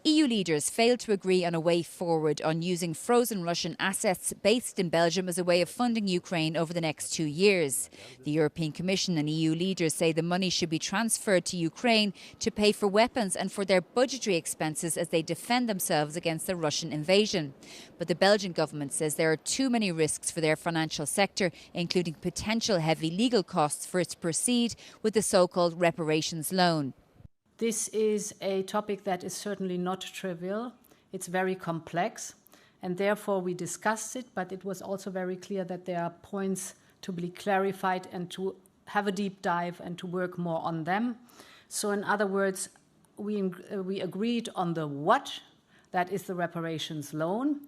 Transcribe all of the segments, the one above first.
EU leaders failed to agree on a way forward on using frozen Russian assets based in Belgium as a way of funding Ukraine over the next 2 years. The European Commission and EU leaders say the money should be transferred to Ukraine to pay for weapons and for their budgetary expenses as they defend themselves against the Russian invasion. But the Belgian government says there are too many risks for their financial sector, including potential heavy legal costs for it to proceed with the so-called reparations loan. This is a topic that is certainly not trivial. It's very complex, and therefore we discussed it, but it was also very clear that there are points to be clarified and to have a deep dive and to work more on them. So in other words, we agreed on the what, that is the reparations loan,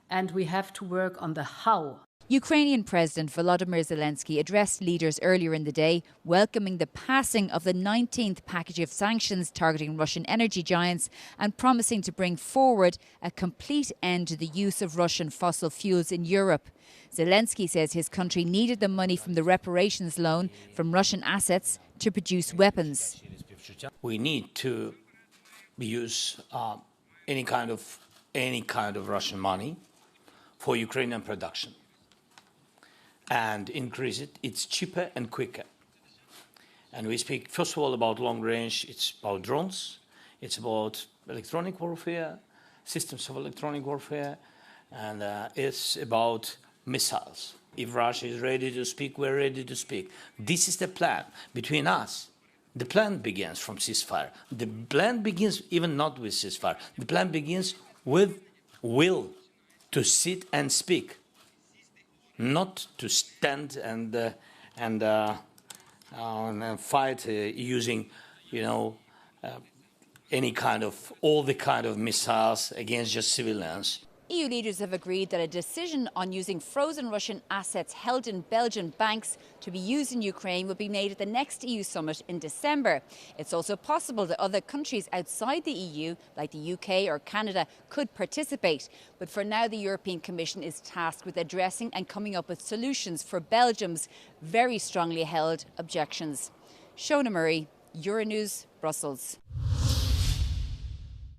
and we have to work on the how. Ukrainian President Volodymyr Zelensky addressed leaders earlier in the day, welcoming the passing of the 19th package of sanctions targeting Russian energy giants and promising to bring forward a complete end to the use of Russian fossil fuels in Europe. Zelensky says his country needed the money from the reparations loan from Russian assets to produce weapons. We need to use any kind of Russian money for Ukrainian production and increase it. It's cheaper and quicker. And we speak, first of all, about long range. It's about drones. It's about electronic warfare, systems of electronic warfare, and it's about missiles. If Russia is ready to speak, we're ready to speak. This is the plan between us. The plan begins from ceasefire. The plan begins even not with ceasefire. The plan begins with will to sit and speak. Not to stand and fight using, all the kind of missiles against just civilians. EU leaders have agreed that a decision on using frozen Russian assets held in Belgian banks to be used in Ukraine will be made at the next EU summit in December. It's also possible that other countries outside the EU, like the UK or Canada, could participate. But for now, the European Commission is tasked with addressing and coming up with solutions for Belgium's very strongly held objections. Shona Murray, Euronews, Brussels.